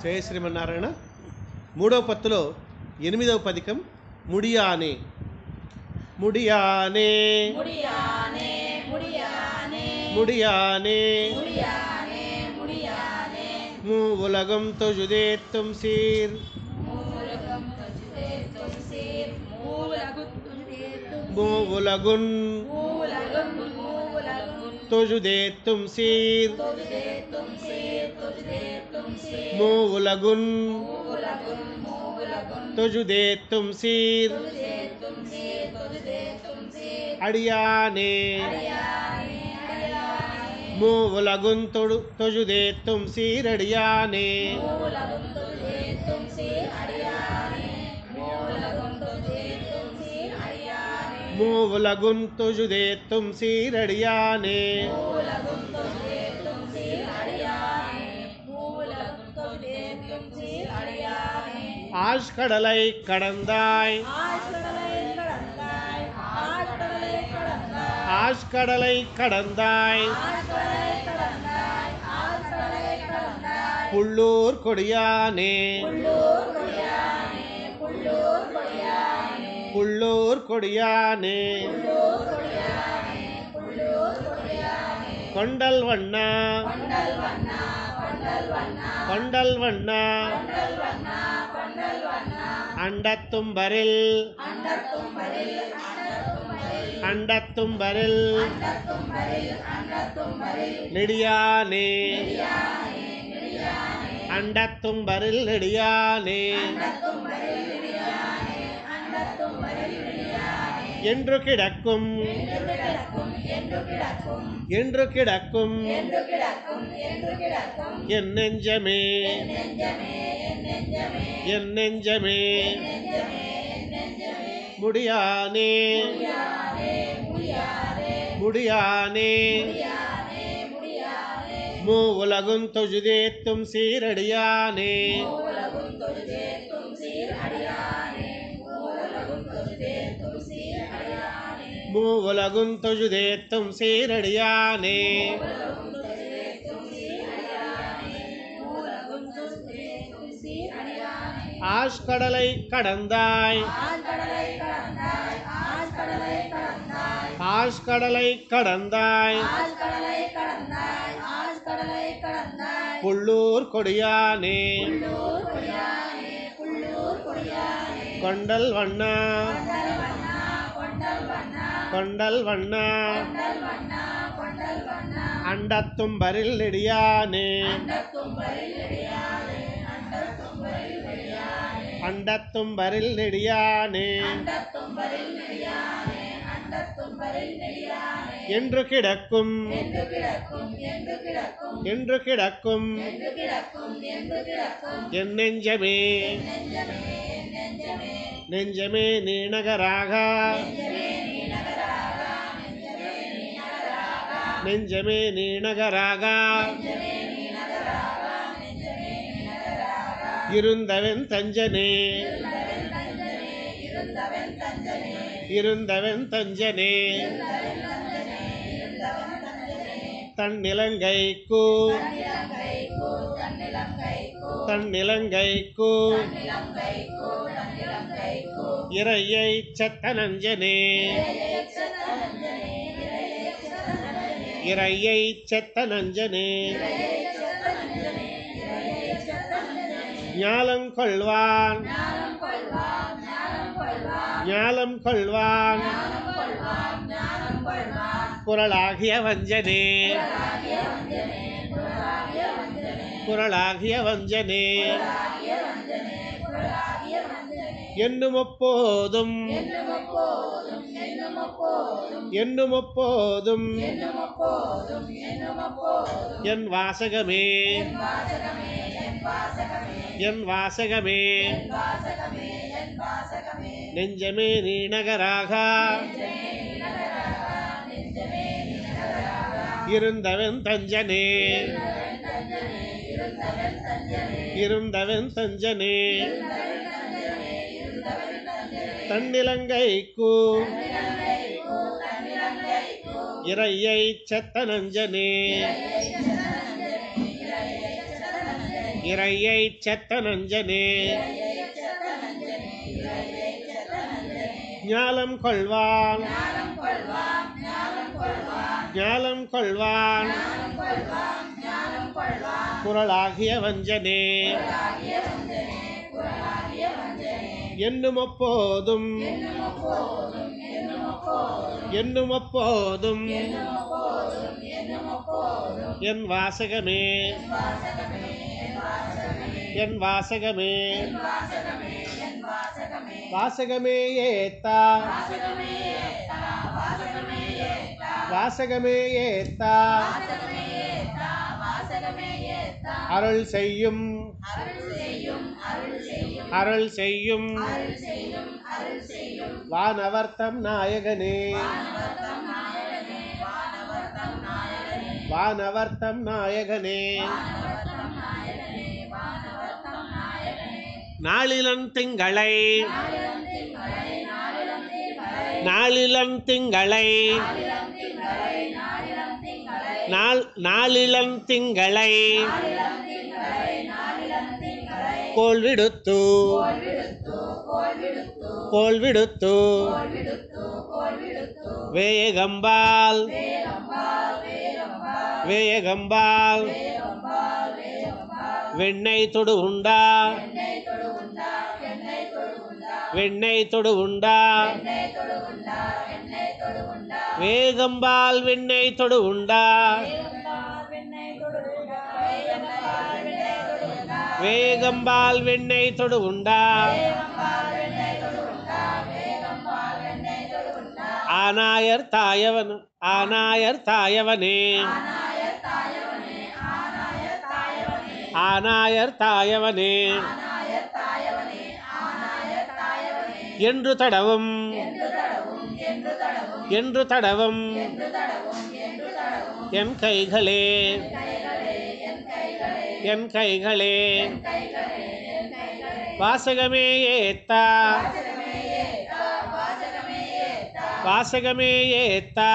జయ శ్రీమన్నారాయణ. మూడవ పత్తులో ఎనిమిదవ పదికం ముడియానే. ముడియానే ముడియానే ముడియానే ముడియానే ముడియానే ముడియానే மூவுலகம் தொழுதேத்தும் சீர் மூலகம் துஜ்தேத்தும் சீர் மூலகம் துஜ்தேத்தும் மூவுலகுன் மூலகம் மூலகம் தொழுதேத்தும் சீர் துஜ்தேத்தும் சீர் துஜ்தேத்தும் சீர் மூவுலகுன் மூலகம் மூலகம் தொழுதேத்தும் சீர் துஜ்தேத்தும் சீர் துஜ்தேத்தும் சீர் அடியானே அடியானே அடியானே மூவுலகுன் தொழுதேத்தும் சீரடியானே மூலகம் துஜ்தேத்தும் சீர் அடியானே மூலகம் துஜ்தேத்தும் சீர் அடியானே மூவுலகுன் தொழுதேத்தும் சீரடியானே மூலகம் துஜ்தேத்தும் சீர் அடியானே மூலகம் துஜ்தேத்தும் சீர் அடியானே ஆஷ்கடலை கடந்தாய் ஆழ்கடலை கடந்தாய் ஆழ்கடலை கடந்தாய் ஆஷ்கடலை கடந்தாய் ஆழ்கடலை கடந்தாய் ஆழ்கடலை கடந்தாய் புள்ளூர் கொடியானே புள்ளூர் கொடியானே புள்ளூர் கொடியானே புள்ளூர் கொடியானே புள்ளூர் கொடியானே புள்ளூர் கொடியானே கொண்டல் வண்ணா கொண்டல் வண்ணா கொண்டல் வண்ணா கொண்டல் வண்ணா கொண்டல் வண்ணா கொண்டல் வண்ணா அண்டத்தும்பரில் அண்டத்தும்பரில் அண்டத்தும்பரில் அண்டத்தும்பரில் அண்டத்தும்பரில் அண்டத்தும்பரில் நெடியானே நெடியானே நெடியானே அண்டத்தும்பரில் நெடியானே அண்டத்தும்பரில் நெடியானே அண்டத்தும்பரில் நெடியானே என்று கிடக்கும் என்று கிடக்கும் என்று கிடக்கும் என்று கிடக்கும் என்று கிடக்கும் என்று கிடக்கும் என் நெஞ்சமே நெஞ்சமே என் நெஞ்சமே என் நெஞ்சமே நெஞ்சமே என் நெஞ்சமே முடியானே முடியாதே முடியாதே முடியானே முடியாதே முடியாதே மூவுலகும் தொழுதேத்தும் சீரடியானே மூலகும் தொழுதேத்தும் சீர் அடியானே மூலகும் தொழுதேத்தும் சீர் அடியானே மூவுலகும் தொழுதேத்தும் சீரடியானே மூலகும் தொழுதேத்தும் சீர் அடியானே மூலகும் தொழுதேத்தும் சீர் அடியானே ஆஷ்கடலை கடந்தாய் ஆழ்கடலை கடந்தாய் ஆழ்கடலை கடந்தாய் ஆஷ்கடலை கடந்தாய் ஆழ்கடலை கடந்தாய் ஆழ்கடலை கடந்தாய் புள்ளூர் கொடியானே புள்ளூர் கொடியானே புள்ளூர் கொடியானே கொண்டல் வண்ணா கொண்டல் வண்ணா கொண்டல் வண்ணா கொண்டல் வண்ணா கொண்டல் வண்ணா கொண்டல் வண்ணா அண்டத்தும்பரில் நெடியானே அண்டத்தும்பரில் நெடியானே அண்டத்தும்பரில் நெடியானே அண்டத்தும்பரில் நெடியானே அண்டத்தும்பரில் நெடியானே அண்டத்தும்பரில் நெடியானே என்று கிடக்கும் என்று கிடக்கும் என்று கிடக்கும் என்று கிடக்கும் என்று கிடக்கும் என்று கிடக்கும் என் நெஞ்சமே நெஞ்சமே என் நெஞ்சமே நெஞ்சமே நீநகராக நெஞ்சமே நீ நகராக நெஞ்சமே நீ நகராக நெஞ்சமே நீநகராக நெஞ்சமே நீ நகராக நெஞ்சமே நீ நகராக இருந்தவன் தஞ்சனே இருந்தவன் தஞ்சனே இருந்தவன் தஞ்சனே இருந்தவன் தஞ்சனே இருந்தவன் தஞ்சனே இருந்தவன் தஞ்சனே தன்னிலங்கைக்கு தன்னிலங்கைக்கோ தன்னிலங்கைக்கோ தன்னிலங்கைக்கு தன்னிலங்கைக்கோ தன்னிலங்கைக்கோ இறையை செத்த நஞ்சனே இறையேச்சத்தனஞ்சனே இறையேச்சத்தனஞ்சனே இறையை செத்த நஞ்சனே இறையேச்சத்தனஞ்சனே இறையேச்சத்தனஞ்சனே ஞாலம் கொள்வான் ஞானம் கொள்வான் ஞானம் கொள்வான் ஞாலம் கொள்வான் ஞானம் கொள்வான் ஞானம் கொள்வான் குரலாகிய வஞ்சனே குரலாகிய வஞ்சனே குரலாகிய வஞ்சனே குரலாகிய வஞ்சனே குரலாகிய வஞ்சனே குரலாகிய வஞ்சனே என்னும் எப்போதும் என்னும் எப்போதும் என்னும் எப்போதும் என்னும் எப்போதும் என்னும் எப்போதும் என்னும் எப்போதும் என் வாசகமே என் வாசகமே என் வாசகமே என் வாசகமே என் வாசகமே என் வாசகமே நெஞ்சமே நீநகராக நெஞ்சமே நீ நகராக நெஞ்சமே நீ நகராக இருந்தவன் தஞ்சனே இருந்தவன் தஞ்சனே இருந்தவன் தஞ்சனே இருந்தவன் தஞ்சனே இருந்தவன் தஞ்சனே இருந்தவன் தஞ்சனே தன்னிலங்கைக்கு தன்னிலங்கைக்கோ தன்னிலங்கைக்கோ இறையை செத்த நஞ்சனே இறையேச்சத்தனஞ்சனே இறையேச்சத்தனஞ்சனே இறையை செத்த நஞ்சனே ஞாலம் கொள்வான் ஞாலம் கொள்வான் குரலாகிய வஞ்சனே என்னும் அப்போதும் என்னும் அப்போதும் என் வாசகமே என் வாசகமே வாசகமே ஏத்தா வாசகமே ஏத்தா அருள் செய்யும் அருள் செய்யும் வானவர்த்தம் நாயகனே வானவர்த்தம் நாயகனே நாளிலன் திங்களை நாளிலன் திங்களை நாளிலன் திங்களை கோல் விடுத்து கோல் விடுத்து வேகம்பால் வேகம்பால் வெண்ணெய் தொடு உண்டா வெண்ணெய் தொடு உண்டா வேகம்பால் வெண்ணெய் தொடு உண்டா வேகம்பால் வெண்ணெய் தொடு உண்டா ஆனாயர் தாயவன் ஆனாயர் தாயவனே ஆனாயர் தாயவனே என்று தடவும் என்று தடவும் என் கைகளே என் கைகளே வாசகமே ஏத்தா வாசகமே ஏத்தா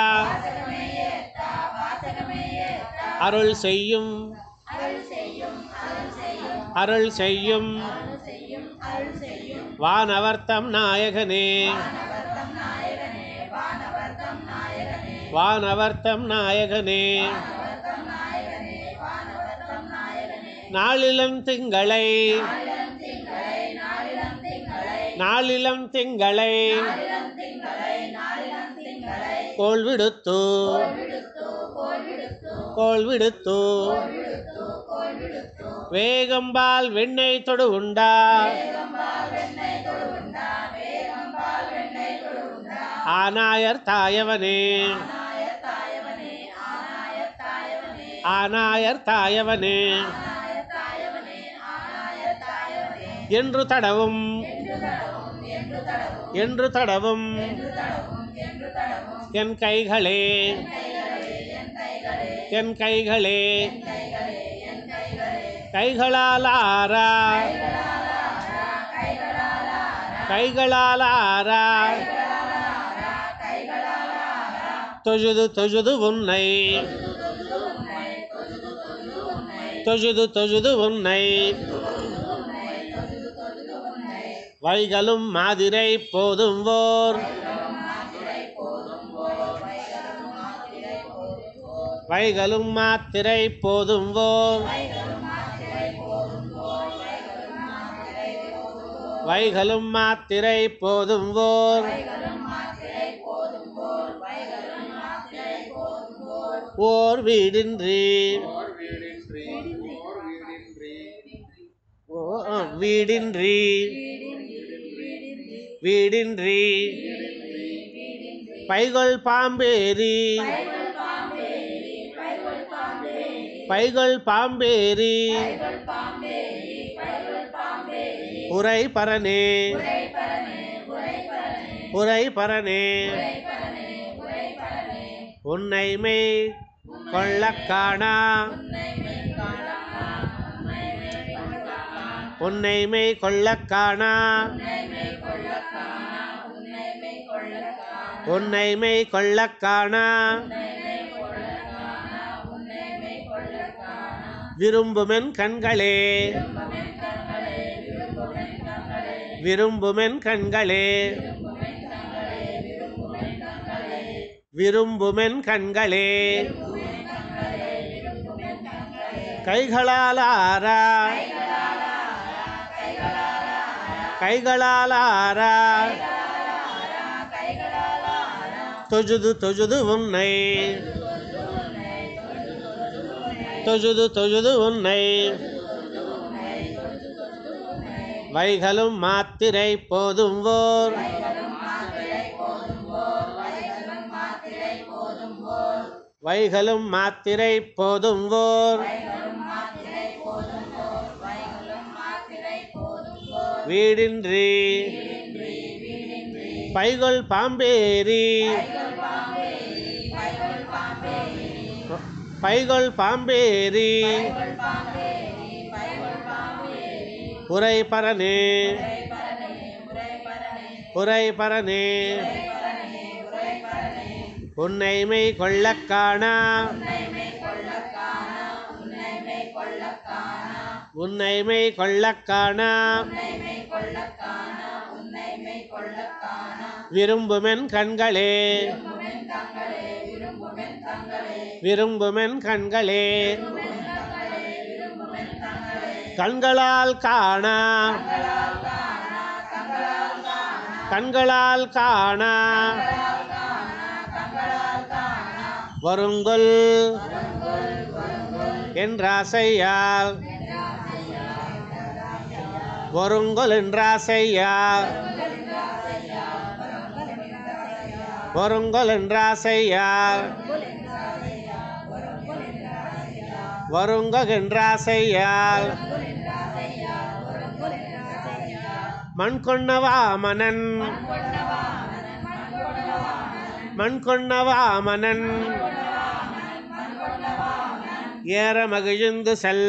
அருள் செய்யும் அருள் செய்யும் வானவர்த்தம் நாயகனே வானவர்த்தம் நாயகனே நாளிலம் திங்களை நாளிலம் திங்களை கோல் விடுத்து கோல் விடுத்து வேகம்பால் வெண்ணெய் தொடு உண்டா ஆனாயர் தாயவனே ஆனாயர் தாயவனே என்று தடவும் என்று தடவும் என் கைகளே என் கைகளே கைகளாலாரா கைகளாலாரா தொழுது தொழுது உன்னை தொழுது தொழுது உன்னை வைகளும் மாதிரை போதும் ஓர் வைகளும் மாத்திரை போதும் ஓர் வைகளும் மாத்திரை போதும் ஓர் ஓர் வீடின்றி வீடின்றி வீடின்றி பைகொள் பாம்பேரி பைகொள் பாம்பேரி உரை பரனே உரை பரனே உன்னை மெய் கொள்ளக்காணா உன்னை மெய் கொள்ளக்காணா உன்னை மெய் கொள்ளக்காணா விரும்புமென் கண்களே விரும்புமென் கண்களே விரும்புமென் கண்களே கைகளாலாரா கைகளாலாரா தொழுது தொழுது உன்னை தொழுது தொழுது உன்னை வைகளும் மாத்திரை போதும் ஓர் வைகளும் மாத்திரை போதும் ஓர் வீடின்றி பைகொள் பாம்பேரி பைகொள் பாம்பேரி உரை பரனே உரை பரனே உன்னை மெய் கொள்ளக் காணா உன்னை மெய் கொள்ளக் காணா விரும்புமென் கண்களே விரும்புமென் கண்களே கண்களால் காணா கண்களால் காணா வருங்கொல் என்றாசையால் வருங்கொல் என்றாசையால் வருங்கொல் என்றாசையால் வருங்கொல் என்றாசையால் மண் கொண்டவா மனன் மண் கொண்டவா மனன் ஏற மகிழ்ந்து செல்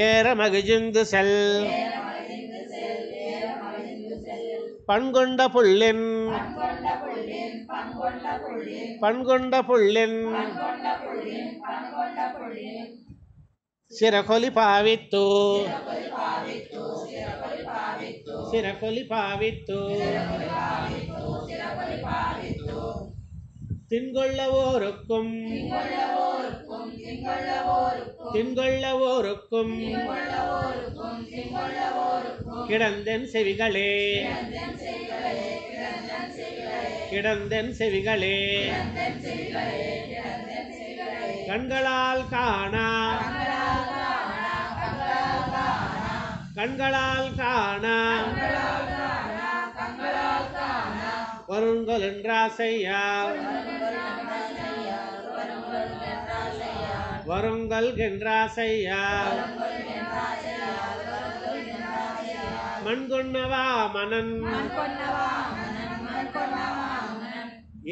ஏற மகிழ்ந்து செல் பண்கொண்ட புள்ளின் பண்கொண்ட புள்ளின் சிறகொலி பாவித்து சிறகொலி பாவித்து தின்கொள்ளவோருக்கும் தின்கொள்ளவோருக்கும் கிடந்தென் செவிகளே கிடந்தென் செவிகளே கண்களால் காணா கண்களால் காணா வருங்கொல் என்றாசையால் வருங்கொல் என்றாசையால் மண்கொண்டவா மனன்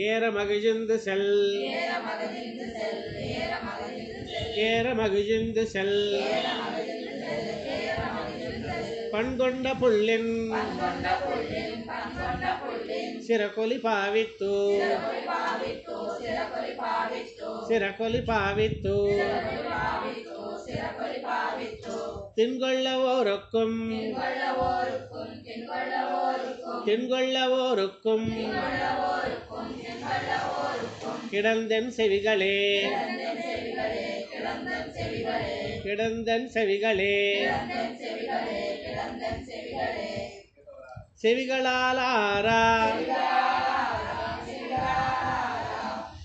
ஏற மகிழ்ந்து செல் ஏற மகிழ்ந்து செல் பண்கொண்ட புள்ளின் சிறகொலி பாவித்து சிறகொலி பாவித்து தின்கொள்ளவோருக்கும் தின்கொள்ளவோருக்கும் கிடந்தென் செவிகளே கிடந்தென் செவிகளே செவிகளாலாரா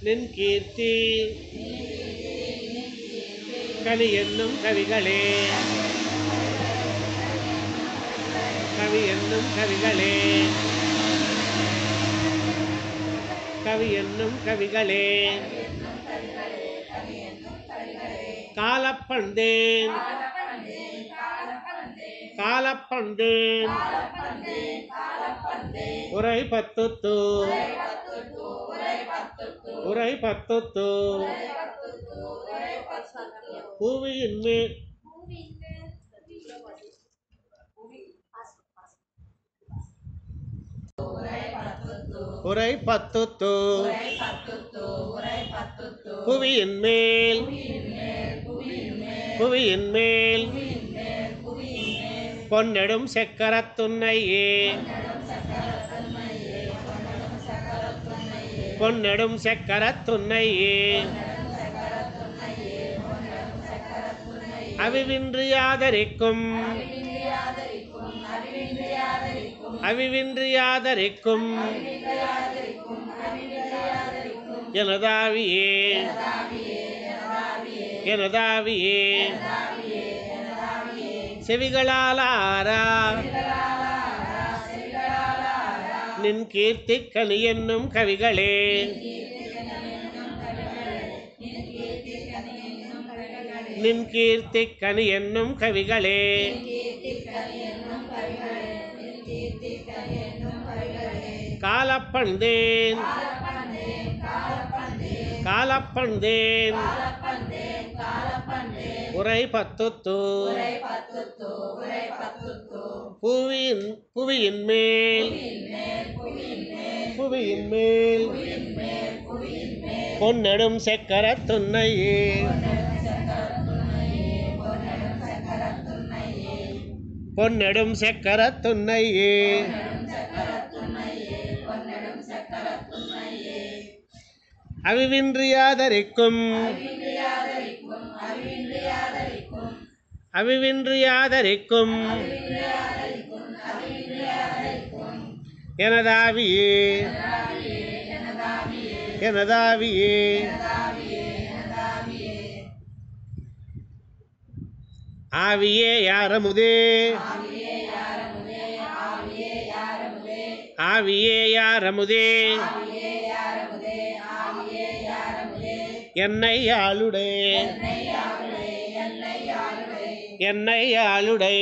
நின் கீர்த்தி கவி என்னும் கவிகளே கவி என்னும் கவிகளே கவி என்னும் கவிகளே காலப்பண்டேன் காலப்பண்டேன் உரை பத்துத்து உரை பத்துத்து பூவியின் மேல் உரை பத்துத்து புவியின் மேல் பொன்னெடும் சக்கரத்துன்னையே பொன்னெடும் சக்கரத்துன்னையே அவிவின்றியாதரிக்கும் அவிவின்றியாதரிக்கும் எனதாவியே எனதாவியே செவிகளாலாரா நின் கீர்த்தி கனி என்னும் கவிகளே நின் கீர்த்தி கனி என்னும் கவிகளே காலப்பண்டேன் காலப்பண்டேன் உரை பத்துத்து புவியின் மேல் பொன்னெடும் சக்கரத்துன்னையே பொன்னெடும் சக்கரத்துன்னையே அவிவின்றியாதரிக்கும் அவிவின்றியாதரிக்கும் எனதாவியே எனதாவியே ஆவியே யாரமுதே ஆவியே யாரமுதே என்னை ஆளுடே என்னை ஆளுடை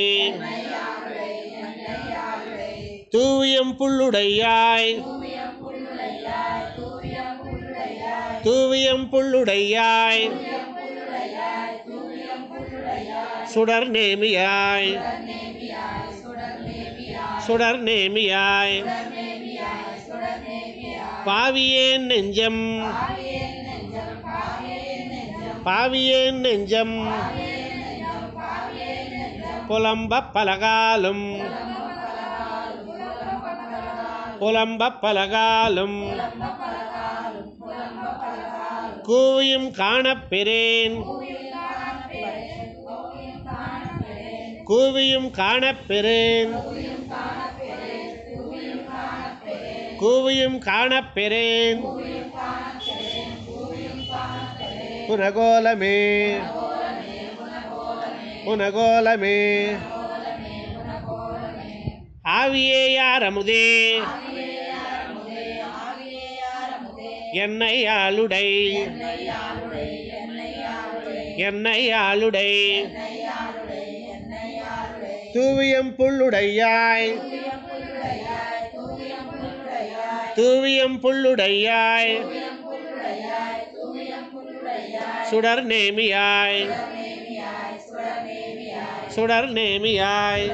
தூவியம் புல்லுடையாய் தூவியம் புல்லுடையாய் சுடர் நேமியாய் சுடர் நேமியாய் பாவியேன் நெஞ்சம் பாவியேன் நெஞ்சம் புலம்ப பலகாலும் புலம்ப பலகாலும் கூவியும் காணப்பெறேன் கூவியும் காணப்பெறேன் கூவியும் காணப்பெறேன் புனகோலமே புனகோலமே ஆவியே யாரமுதே என்னை ஆளுடை என்னை ஆளுடை தூவியம் புல்லுடையாய் தூவியம் புல்லுடையாய் சுடர் நேமியாய் சுடர் நேமியாய்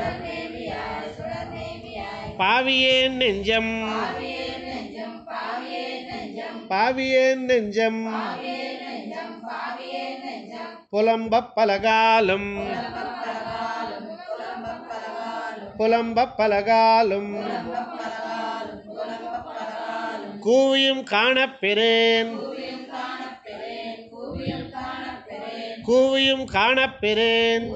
பாவியேன் நெஞ்சம் பாவியேன் நெஞ்சம் புலம்ப பலகாலும் புலம்ப பலகாலும் கூவியும் காணப்பெறேன் கூவியும் காணப்பெறேன்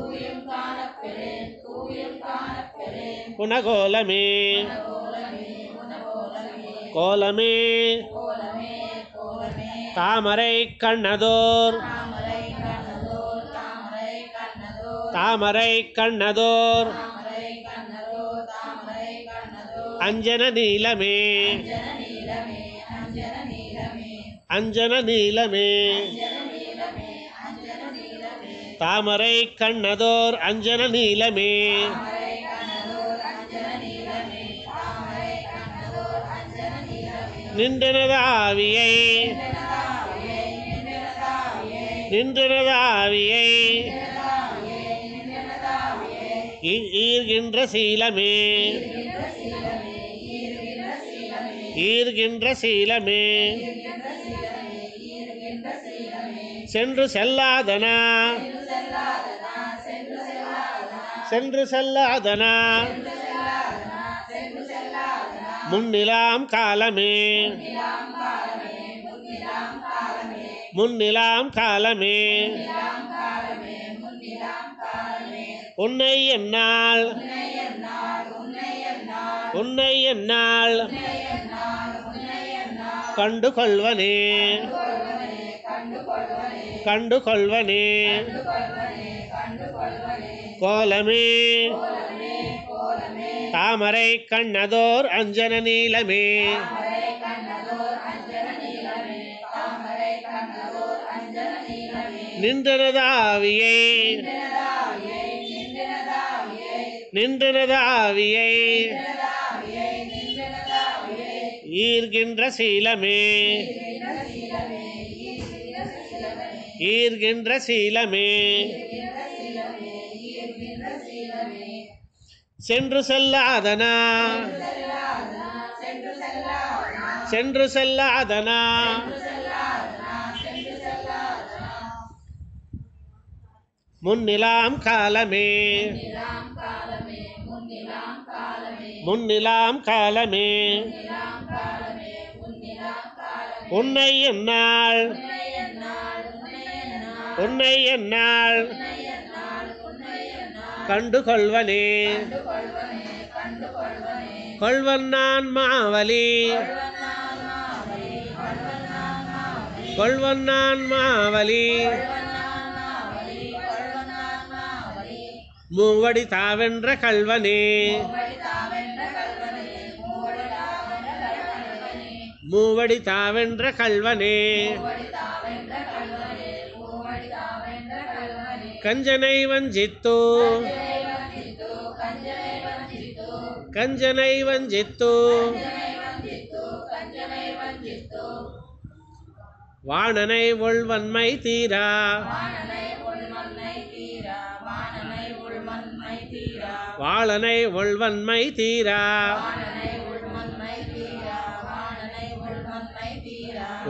புனகோலமே கோலமே தாமரை கண்ணதோர் தாமரை கண்ணதோர் அஞ்சன நீலமே அஞ்சன நீலமே தாமரை கண்ணதோர் அஞ்சன நீலமே நின்றனதாவியை நின்றனதாவியை ஈர்கின்ற சீலமே ஈர்கின்ற சீலமே சென்று செல்லாதனா சென்று செல்லாதனா முன்னிலாம் காலமே முன்னிலாம் காலமே உன்னை என்னால் உன்னை என்னால் கண்டு கொள்வனே கண்டு கொள்வனே கோலமே தாமரை கண்ணதோர் அஞ்சன நீலமே நின்றனதாவியை நின்றனதாவியை ஈர்கின்ற சீலமே ஈர்கின்ற சீலமே சென்று செல்லாதனா சென்று செல்லாதனா முன்னிலாம் காலமே முன்னிலாம் காலமே உன்னை என்னால் உன்னை என்னால் கண்டு கொள்வனே கொள்வன் நான் மாவலி கொள்வன் நான் மாவலி மூவடி தாவென்ற கல்வனே மூவடி தாவென்ற கல்வனே கஞ்சனை வஞ்சித்து கஞ்சனை வஞ்சித்து வாணனை ஒள்வன்மை தீரா வாளனை ஒள்வன்மை தீரா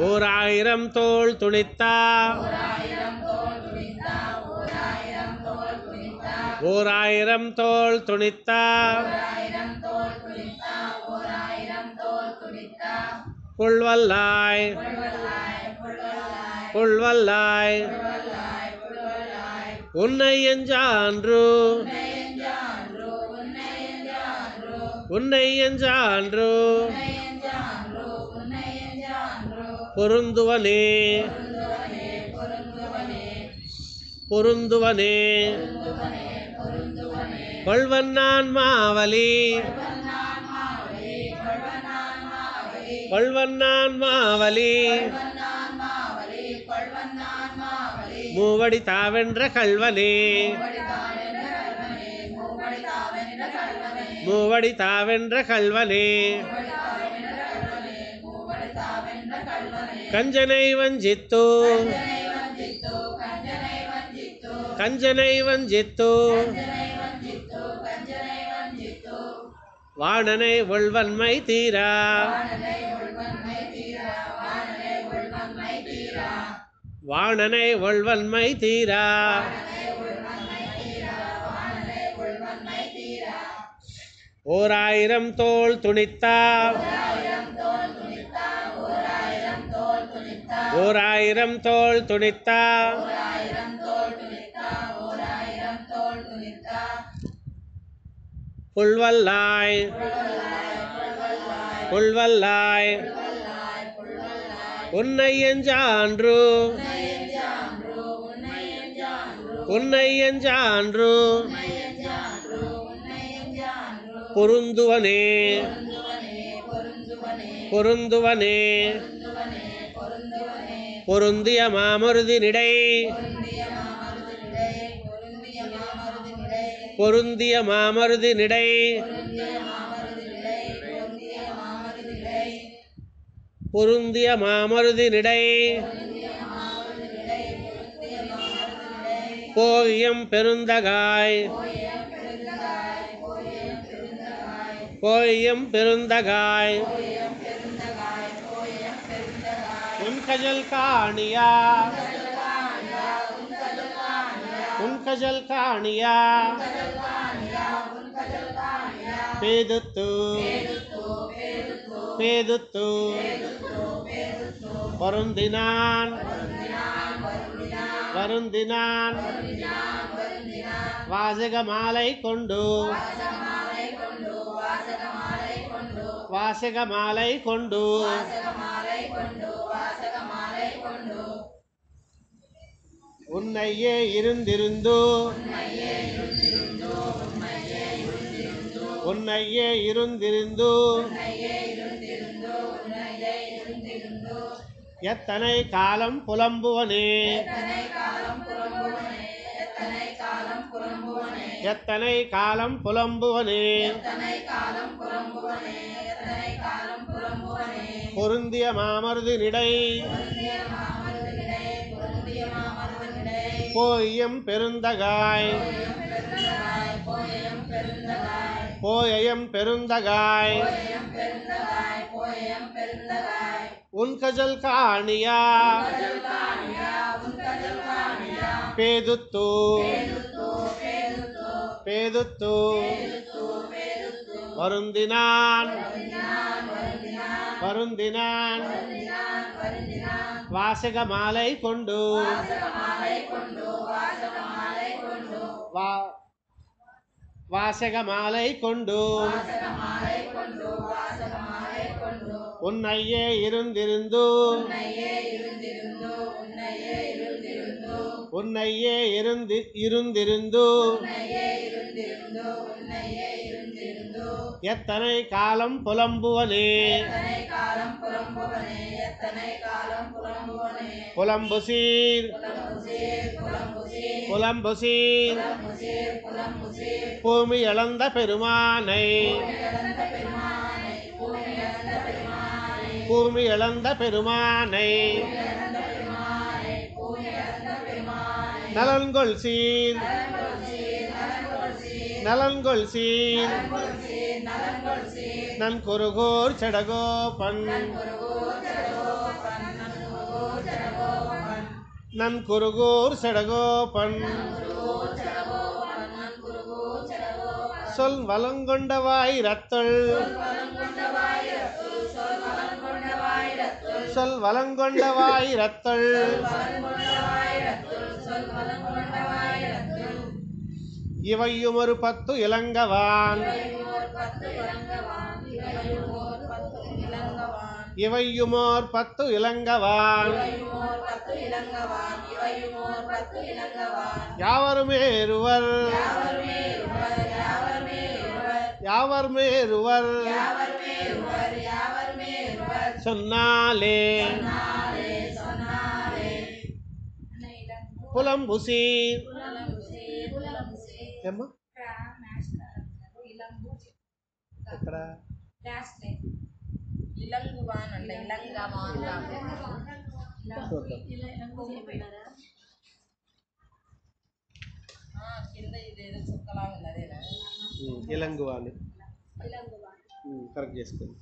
ஓர் ஆயிரம் தோள் துணித்தா ஓர் ஆயிரம் தோள் துணித்தா புல்வல்லாய் புல்வல்லாய் உன்னை எஞ்சான்று உன்னை எஞ்சான்று பொருந்துவனே பொருந்துவனே கொள்வன் நான் மாவலி கொள்வன் நான் மாவலி மூவடி தாவென்ற கல்வனே மூவடி தாவென்ற கல்வனே கஞ்சனை வஞ்சித்து கஞ்சனை வஞ்சித்து வாணனை ஒள்வன்மை தீரா வாணனை ஒள்வன்மை தீரா ஓர் ஆயிரம் தோள் துணித்தா ஓர் ஆயிரம் தோள் துணித்தா புல்வல்லாய் புல்வல்லாய் உன்னை எஞ்சான்று உன்னை எஞ்சான்று பொருந்துவனே பொருந்துவனே பொருந்திய மாமருதினிடை பொருந்திய மாமருதினிடை பொருந்திய மாமருதினிடை கோயம் பெருந்தகாய் கோயம் பெருந்தகாய் उनका जल कानिया पेदुत्तु पेदुत्तु வருந்தினான் வருந்தினான் வாசக மாலை கொண்டு வாசக மாலை கொண்டு உன்னையே இருந்திருந்து உன்னையே இருந்திருந்து எத்தனை காலம் புலம்புவனே எத்தனை காலம் புலம்புவனே பொருந்திய மாமருதினிடை போயம் பெருந்தகாய் போயம் பெருந்தகாய் उनका जल कानिया पेदुत्तु पेदुत्तु வருந்தினான் வருந்தினான் வாசக மாலை கொண்டு வாசக மாலை கொண்டு உன்னையே இருந்திருந்து உன்னையே இருந்திருந்து எத்தனை காலம் புலம்புவனே புலம்புசீர் புலம்புசீர் பூமி இழந்த பெருமானை பூமி இழந்த பெருமானை நலன்கொள் சீர் நலன்கொள் சீர் நன் குருகூர் செடகோபன் நன் குருகூர் செடகோபன் சொல் வலங்கொண்டவாய் ரத்தள் சொல் வலங்கொண்டவாய் ரத்தள் இவையும் ஒரு 10 இலங்கவான் இவையுமோர் 10 இலங்கவான் யாவருமேருவர் யாவருமேருவர் சொன்னாலே புலம்புசீர் ఏమ్మా ఎక్కడ ఇలంగువాని కరెక్ట్ చేసుకోండి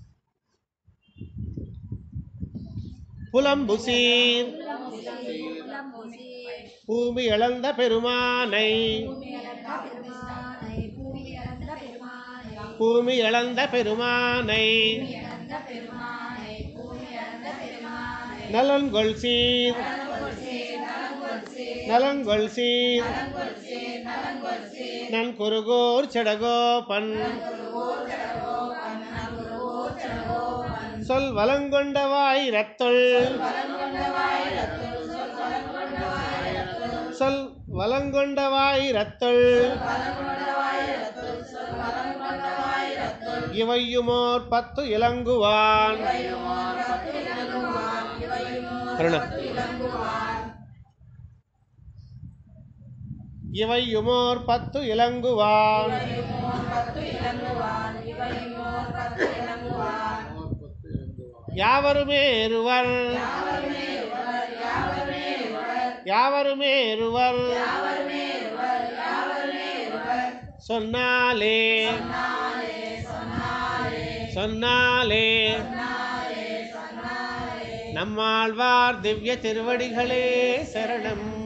புலம்புசீர் பூமி இழந்த பெருமானை பூமி இழந்த பெருமானை நலன்கொள் சீர் நலன்கொள் சீர் நன் குருகூர் செடகோபன் சொல் வலங்கொண்டவாய் ரத்தொள் சொல் வலங்கொண்டவாய் ரத்தொள் இவையுமோர் 10 இலங்குவான் இவையுமோர் 10 இலங்குவான் யாவருமேருவர் யாவருமேருவர் சொன்னாலே சொன்னாலே நம்மாழ்வார் திவ்ய திருவடிகளே சரணம்.